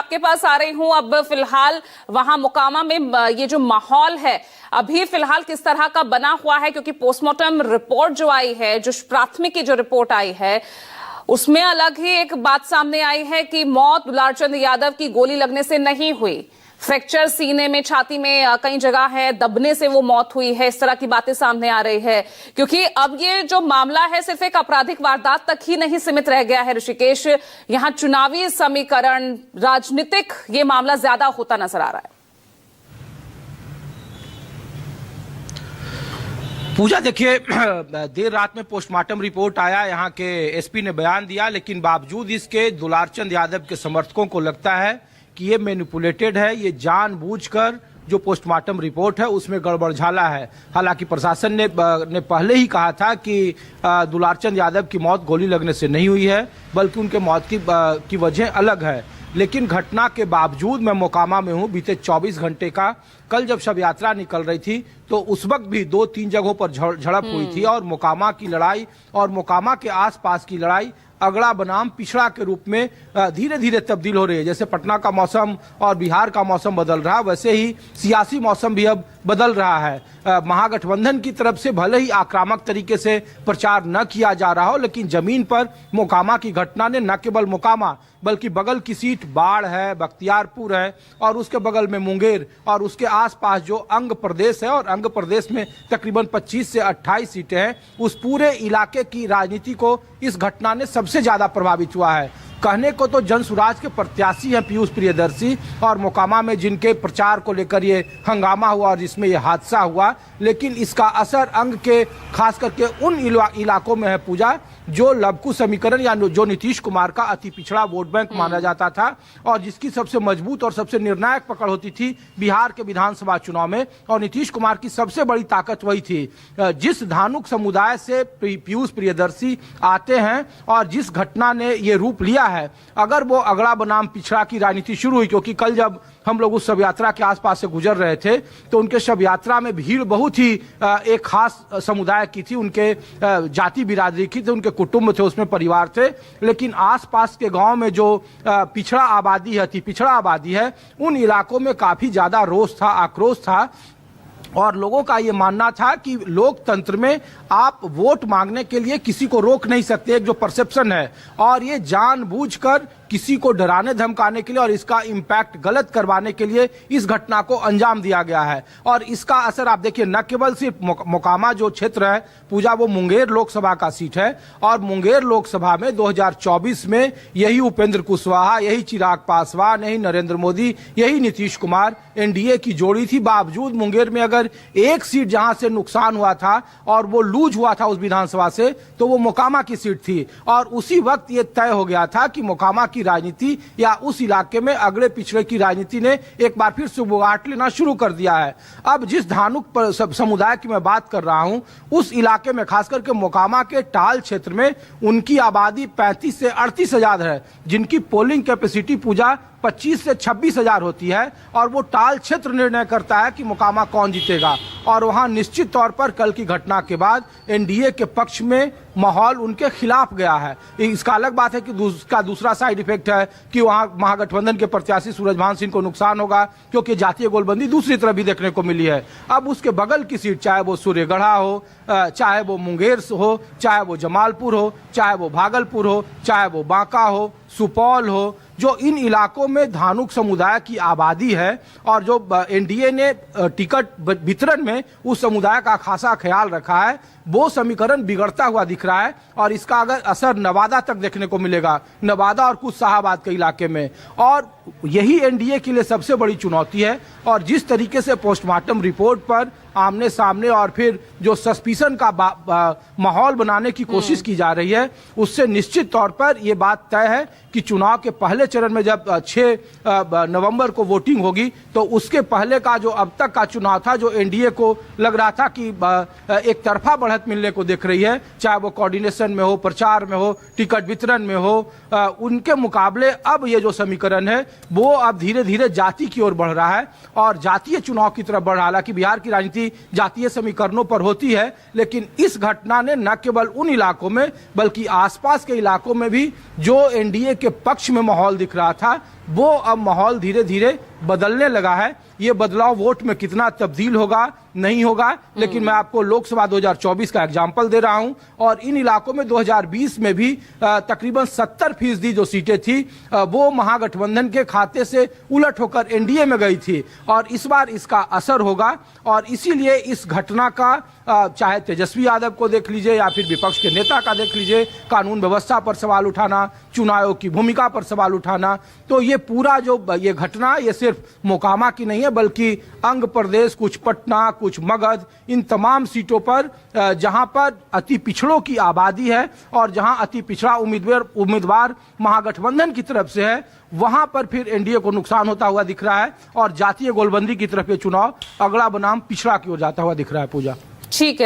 आपके पास आ रही हूं। अब फिलहाल वहां मोकामा में ये जो माहौल है अभी फिलहाल किस तरह का बना हुआ है, क्योंकि पोस्टमार्टम रिपोर्ट जो आई है, जो प्राथमिक की जो रिपोर्ट आई है, उसमें अलग ही एक बात सामने आई है कि मौत दुलारचंद यादव की गोली लगने से नहीं हुई। फ्रैक्चर सीने में, छाती में कई जगह है, दबने से वो मौत हुई है। इस तरह की बातें सामने आ रही है, क्योंकि अब ये जो मामला है सिर्फ एक आपराधिक वारदात तक ही नहीं सीमित रह गया है ऋषिकेश। यहां चुनावी समीकरण, राजनीतिक ये मामला ज्यादा होता नजर आ रहा है। पूजा, देखिए, देर रात में पोस्टमार्टम रिपोर्ट आया, यहाँ के एसपी ने बयान दिया, लेकिन बावजूद इसके दुलारचंद यादव के समर्थकों को लगता है कि ये मैनिपुलेटेड है, ये जानबूझकर जो पोस्टमार्टम रिपोर्ट है उसमें गड़बड़झाला है। हालांकि प्रशासन ने पहले ही कहा था कि दुलारचंद यादव की मौत गोली लगने से नहीं हुई है, बल्कि उनके मौत की वजह अलग है। लेकिन घटना के बावजूद मैं मोकामा में हूं, बीते 24 घंटे का। कल जब शव यात्रा निकल रही थी तो उस वक्त भी 2-3 जगहों पर झड़प हुई थी, और मोकामा की लड़ाई और मोकामा के आसपास की लड़ाई अगड़ा बनाम पिछड़ा के रूप में धीरे धीरे तब्दील हो रही है। जैसे पटना का मौसम और बिहार का मौसम बदल रहा है, वैसे ही सियासी मौसम भी अब बदल रहा है। महागठबंधन की तरफ से भले ही आक्रामक तरीके से प्रचार न किया जा रहा हो, लेकिन जमीन पर मोकामा की घटना ने न केवल मोकामा बल्कि बगल की सीट बाढ़ है, बख्तियारपुर है, और उसके बगल में मुंगेर और उसके आसपास जो अंग प्रदेश है, और अंग प्रदेश में तकरीबन 25 से 28 सीटें हैं, उस पूरे इलाके की राजनीति को इस घटना ने सबसे ज्यादा प्रभावित हुआ है। कहने को तो जन सुराज के प्रत्याशी हैं पीयूष प्रियदर्शी, और मोकामा में जिनके प्रचार को लेकर ये हंगामा हुआ और जिसमें ये हादसा हुआ, लेकिन इसका असर अंग के खास करके उन इलाकों में है पूजा जो लबकू समीकरण या जो नीतीश कुमार का अति पिछड़ा वोट बैंक माना जाता था, और जिसकी सबसे मजबूत और सबसे निर्णायक पकड़ होती थी बिहार के विधानसभा चुनाव में। और नीतीश कुमार की सबसे बड़ी ताकत वही थी। जिस धानुक समुदाय से पीयूष प्रियदर्शी आते हैं और जिस घटना ने ये रूप लिया है, अगर वो अगड़ा बनाम पिछड़ा की राजनीति शुरू हुई, क्योंकि कल जब हम लोग उस शव यात्रा के आसपास से गुजर रहे थे तो उनके शव यात्रा में भीड़ बहुत ही एक खास समुदाय की थी, उनके जाति बिरादरी की थी, उनके कुटुंब थे, उसमें परिवार थे। लेकिन आसपास के गांव में जो पिछड़ा आबादी है, पिछड़ा आबादी है, उन इलाकों में काफी ज्यादा रोष था, आक्रोश था, और लोगों का ये मानना था कि लोकतंत्र में आप वोट मांगने के लिए किसी को रोक नहीं सकते, एक जो परसेप्शन है, और ये जानबूझकर किसी को डराने धमकाने के लिए और इसका इम्पैक्ट गलत करवाने के लिए इस घटना को अंजाम दिया गया है। और इसका असर आप देखिए, न केवल सिर्फ मोकामा जो क्षेत्र है पूजा, वो मुंगेर लोकसभा का सीट है, और मुंगेर लोकसभा में 2024 में यही उपेंद्र कुशवाहा, यही चिराग पासवान, यही नरेंद्र मोदी, यही नीतीश कुमार एनडीए की जोड़ी थी। बावजूद मुंगेर में अगर एक सीट जहां से नुकसान हुआ था और वो लूज हुआ था उस विधानसभा से, तो वो मोकामा की सीट थी। और उसी वक्त ये तय हो गया था कि मोकामा की राजनीति या उस इलाके में अगड़े पिछड़े की राजनीति ने एक बार फिर सुबुगाट लेना शुरू कर दिया है। अब जिस धानुक समुदाय की मैं बात कर रहा हूं, उस इलाके में खास करके मोकामा के टाल क्षेत्र में उनकी आबादी 35 से 38 हजार है, जिनकी पोलिंग कैपेसिटी पूजा 25 से 26 हजार होती है, और वो टाल क्षेत्र निर्णय करता है कि मोकामा कौन जीतेगा। और वहां निश्चित तौर पर कल की घटना के बाद एनडीए के पक्ष में माहौल उनके खिलाफ गया है। इसका अलग बात है कि उसका दूसरा साइड इफेक्ट है कि वहां महागठबंधन के प्रत्याशी सूरजभान सिंह को नुकसान होगा, क्योंकि जातीय गोलबंदी दूसरी तरफ भी देखने को मिली है। अब उसके बगल की सीट, चाहे वो सूर्यगढ़ा हो, चाहे वो मुंगेर हो, चाहे वो जमालपुर हो, चाहे वो भागलपुर हो, चाहे वो बांका हो, सुपौल हो, जो इन इलाकों में धानुक समुदाय की आबादी है, और जो एनडीए ने टिकट वितरण में उस समुदाय का खासा ख्याल रखा है, वो समीकरण बिगड़ता हुआ दिख रहा है। और इसका अगर असर नवादा तक देखने को मिलेगा, नवादा और कुछ शाहाबाद के इलाके में, और यही एनडीए के लिए सबसे बड़ी चुनौती है। और जिस तरीके से पोस्टमार्टम रिपोर्ट पर आमने सामने और फिर जो सस्पिशन का माहौल बनाने की कोशिश की जा रही है, उससे निश्चित तौर पर यह बात तय है कि चुनाव के पहले चरण में जब 6 नवंबर को वोटिंग होगी, तो उसके पहले का जो अब तक का चुनाव था, जो एनडीए को लग रहा था कि एक तरफा बढ़त मिलने को देख रही है, चाहे वो कोऑर्डिनेशन में हो, प्रचार में हो, टिकट वितरण में हो, उनके मुकाबले अब ये जो समीकरण है वो अब धीरे धीरे जाति की ओर बढ़ रहा है और जातीय चुनाव की तरफ बढ़ रहा है। हालांकि बिहार की राजनीति राजनीति जातीय समीकरणों पर होती है, लेकिन इस घटना ने न केवल उन इलाकों में बल्कि आसपास के इलाकों में भी जो एनडीए के पक्ष में माहौल दिख रहा था वो अब माहौल धीरे धीरे बदलने लगा है। ये बदलाव वोट में कितना तब्दील होगा नहीं होगा, लेकिन मैं आपको लोकसभा 2024 का एग्जाम्पल दे रहा हूं और इन इलाकों में 2020 में भी तकरीबन 70% जो सीटें थी वो महागठबंधन के खाते से उलट होकर एनडीए में गई थी और इस बार इसका असर होगा। और इसीलिए इस घटना का चाहे तेजस्वी यादव को देख लीजिए या फिर विपक्ष के नेता का देख लीजिए, कानून व्यवस्था पर सवाल उठाना, चुनाव आयोग की भूमिका पर सवाल उठाना, तो ये पूरा जो ये घटना ये सिर्फ मोकामा की नहीं है बल्कि अंग प्रदेश, कुछ पटना, कुछ मगध, इन तमाम सीटों पर जहां पर अति पिछड़ों की आबादी है और जहां अति पिछड़ा उम्मीदवार महागठबंधन की तरफ से है वहां पर फिर एनडीए को नुकसान होता हुआ दिख रहा है और जातीय गोलबंदी की तरफ ये चुनाव अगला बनाम पिछड़ा की ओर जाता हुआ दिख रहा है। पूजा, ठीक है।